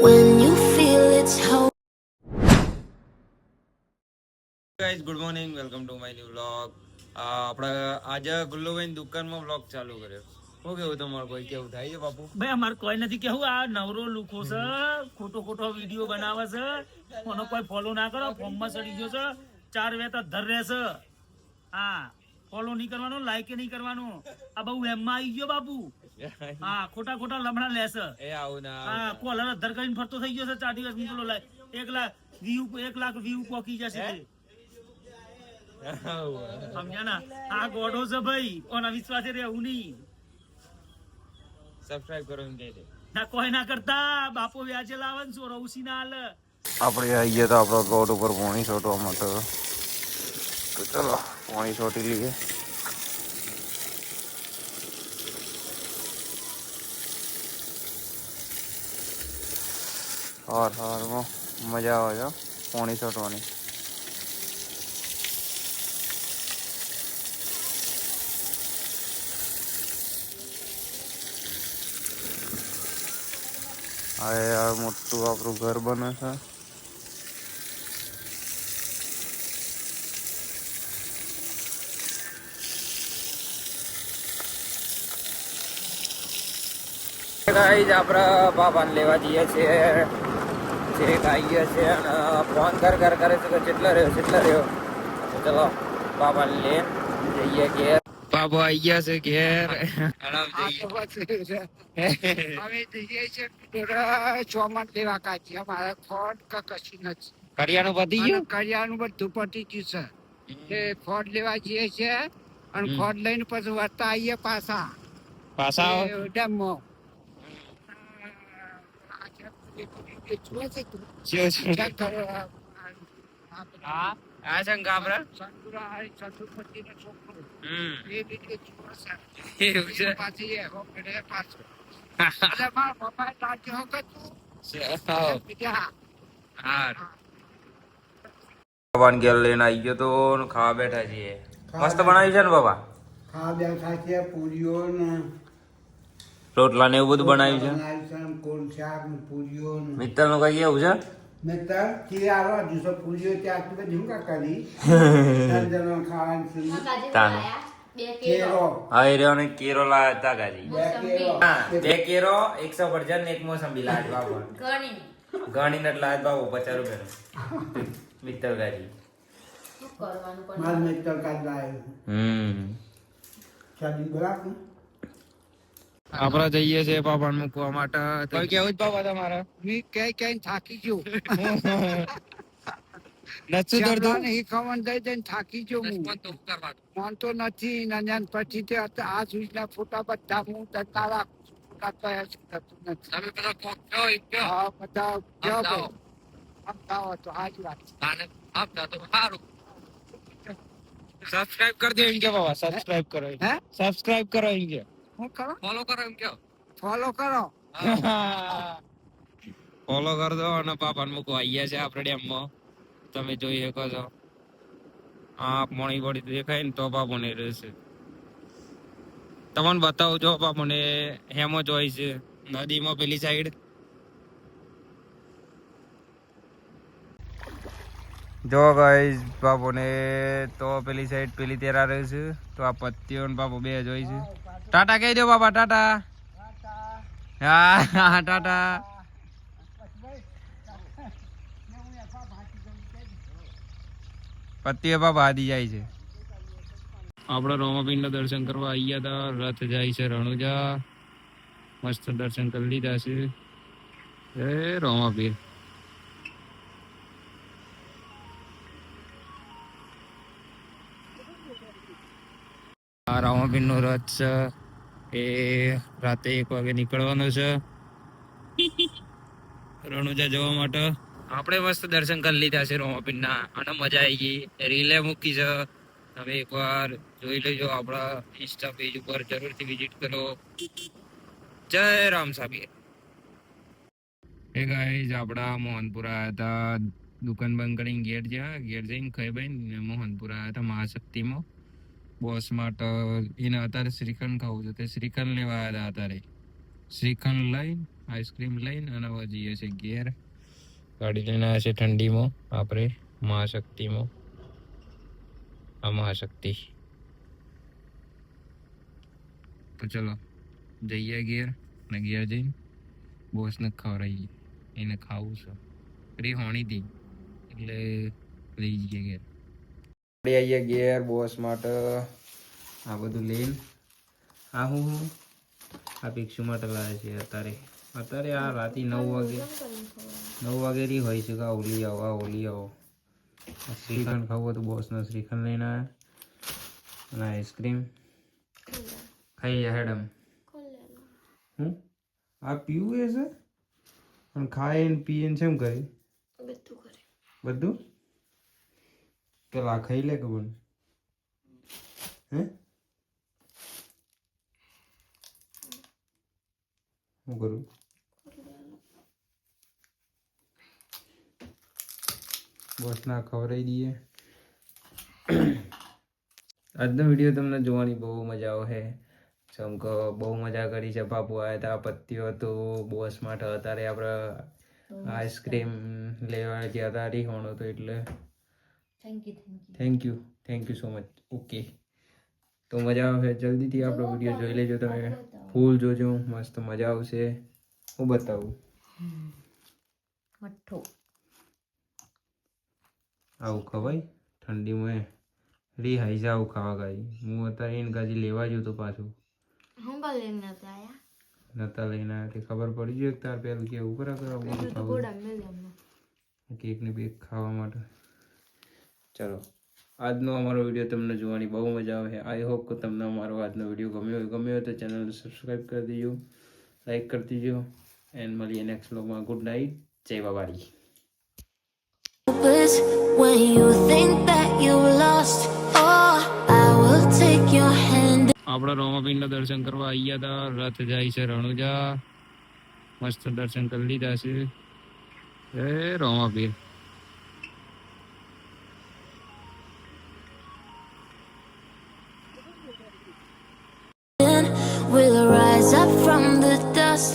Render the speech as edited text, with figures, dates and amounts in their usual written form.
When you feel it's hope. Guys good morning welcome to my new vlog. આપણે આજે ગુલ્લુભાઈ દુકાનમાં vlog ચાલુ કર્યો. શું કેવું તમારું કોઈ કેવું થાય છે બાપુ? ભાઈ અમારે કોઈ નથી કેવું, આ નવરો લુખો છે, ખોટો ખોટો વિડીયો બનાવે છે, કોનો કોઈ ફોલો ના કરો, ફોર્મમાં ચડી ગયો છે, 4 વેતા ધર રહેશે. હા, ફોલો નહીં કરવાનું, લાઈક નહીં કરવાનું. આ બહુ એમમાં આવી ગયો બાપુ. હા, ખોટા ખોટા લમણા લેશે. એ આવું ના હા, કોલર ધર કરીને ફરતો થઈ ગયો છે 4 દિવસ નીકળો લાય 1 લાખ વ્યૂ પોકી જશે. સમજ્યા ના? આ ગોડો છે ભાઈ, કોના વિશ્વાસે રહેવું નહીં. સબસ્ક્રાઇબ કરો એમ કહે છે. ના કોઈ ના કરતા, બાપો વ્યાજે લાવે ને સોરો ઉસી ના હાલે. આપણે આવીએ તો આપણા ગોડ ઉપર પોણી છોટવા માટે, તો ચલો પોણી છોટી લઈએ. સવારમાં મજા આવે છે પોણી છોટવાની. આ મોટું આપણું ઘર બને છે. ગાઈઝ આપણે બાપાને લેવા જઈએ છીએ, ચેક આવીએ છીએ અને ફોન કરે છે કે કેટલા રહ્યો. તો ચલો બાપાને લે જઈએ ઘેર. બાપા આવી ગયા છે ઘેર. કરિયાનું પતી ગયું, કરિયાનું બધું પતી ગયું છે. ફોડ લેવા જઈએ છીએ અને ફોડ લઈને પછી વળતા આવીએ પાછા ડેમમાં. આ છે ગાબરા. એવું છે. બાબાને ઘેર લઈને આવી ગયો તો ખાવા બેઠા છીએ. મસ્ત બનાવ્યું છે ને બાબા? ખાવા બેઠા છે, પૂરીઓ ને રોટલા ને એવું બધું બનાવ્યું છે. કોણ શાક ને પૂરીઓ ને મિત્તલ નું કઈ કેવું છે? નહીતર ખીરારો હજુ પૂરીઓ ત્યાં બધી હું કાકાની ખાવાની તાનો કેરો હા એ રહ્યો ને કેરો લાયા હતા ગાજી. બે કેરો હા, 2 કેરો 100 ભરજન ને 1 મોસંબી લાજ બાબા. ગણી ને લાજ બાબુ 50 રૂપિયા મિત્તલ ગાજી. માર મિત્ર કાઢ લાવ્યો ચાલી બરાબર. આપણે જઈએ છીએ બાપાને મૂકવા માટે. કોઈ કેવું જ બાપા તમારે? મેં ક્યાંય થાકી ગયો નથી ચડતો નહીં, ખવન દઈ દઈને થાકી ગયો હું. માનતો નથી નાના પછી તે આ સુઈના ફોટા બધા હું ધરતા રાખું છું. હા બધા તો આજ વાત. સબસ્ક્રાઇબ કરી દો એમ કે બાબા. સબસ્ક્રાઇબ કરો. હે સબસ્ક્રાઇબ કરો એમ કે. હું કરો ફોલો કરો એમ કે. ફોલો કરો. ફોલો કરી દો અને બાપાને મૂકવા આવીએ છે આપણે ડેમમાં. તમે જોઈ શકો છો. આ પાણી વળી દેખાય ને તો બાપુ ને રહેશે. તમને બતાવું જો બાપુ ને હેમો જ હોય છે નદીમાં પેલી સાઈડ. જો ગાઈસ બાપુ ને તો પેલી સાઈડ પેલી તેરા રહ્યું છે, તો આ પત્તીઓ ને બાપુ બે જોઈ છે. ટાટા કહી દો બાપા, ટાટા. હા ટાટા. પત્તીઓ બાપા આદી જાય છે. આપણે રોમાપીર ના દર્શન કરવા આવ્યા હતા. રથ જાય છે રણુજા. મસ્ત દર્શન કરી લીધા છે. જય રોમાપીર. આ રામાપીર નો રથ છે, એ રાતે 1 વાગે નીકળવાનો છે રણુજા જવા માટે. આપણે મસ્ત દર્શન કરી લીધા છે રોમાપીર ના અને મજા આવી ગઈ. રીલે મૂકી છે, તમે એકવાર જોઈ લેજો. આપણા ઇન્સ્ટા પેજ ઉપર જરૂરથી વિઝિટ કરો. જય રામ સાબીર. એ ગાઈઝ આપડા મોહનપુરા આવ્યા હતા. દુકાન બંધ કરીને ઘેર જઈને ખાઈ ભાઈ મોહનપુરા આવ્યા હતા મહાશક્તિમાં. બોસ માટે એને અત્યારે શ્રીખંડ ખાવું છે, તે શ્રીખંડ લેવા આવ્યા હતા. અત્યારે શ્રીખંડ લઈ આઈસ્ક્રીમ લઈને અને હવે જઈએ છે ઘેર. ગાડી લઈને આવ્યા છે ઠંડીમાં આપણે મહાશક્તિમાં. આ મહાશક્તિ. તો ચલો જઈએ ઘેર અને ઘેર જઈને બોસને ખવડાવીએ. એને ખાવું છે ફરી હોણી હતી એટલે લઈ જઈએ ઘેર. આપણે આવીએ ઘેર બોસ માટે આ બધું લઈને. આ હું આ ભિક્ષુ માટે લાવે છે અત્યારે આ રાતે 9 વાગે હોય છે કે આ ઓલી આવો શ્રીખંડ ખાવું હતું બોસનો શ્રીખંડ લઈને આવ્યા અને આઈસ્ક્રીમ ખાઈ જાય હેડમ. હું આ પીવું એ છે પણ ખાય ને પીએ ને કેમ કરે બધું પેલા ખાઈ લે કે બન હે શું કરું બસ ના ખવડાવી દઈએ. આજનો વિડીયો તમને જોવાની બહુ મજા આવે. ચમકો બહુ મજા કરી છે. બાપુ આવ્યા હતા, પત્તીઓ હતું બોસ માટે. અત્યારે આપણે આઈસ્ક્રીમ લેવા ગયા હતા રીહોણો તો એટલે thank you so much. Okay તો મજા આવે. જલ્દીથી આપણો વિડીયો જોઈ લેજો તમે. ફૂલ જોજો, મસ્ત મજા આવશે. હું બતાવું આવું ખવાય ઠંડીમાં રિહાઈ જાવ ખાવા ગાઈ. હું અત્યારે એને ગાજી લેવા ગયો તો પાછું નતા લઈને આવ્યા તે ખબર પડી ગયો તાર પેલું કેવું કરા કેક ને બેક ખાવા માટે. ચલો આજનો અમારો વિડીયો તમને જોવાની બહુ મજા આવે. આઈ હોપ કે તમને અમારો આજનો વિડીયો ગમ્યો હોય તો ચેનલને સબસ્ક્રાઈબ કરી દેજો, લાઈક કરી દેજો એન્ડ મળીએ નેક્સ્ટ વ્લોગમાં. ગુડ નાઇટ, જય બાબારી. when you think that you lost. Oh, I will take your hand. આપણા રોમાપીરના દર્શન કરવા આવ્યા હતા. રથ જાય છે રણુજા. મસ્ત દર્શન કરી લીધા છે. જય રોમાપીર. We'll rise up from the dust.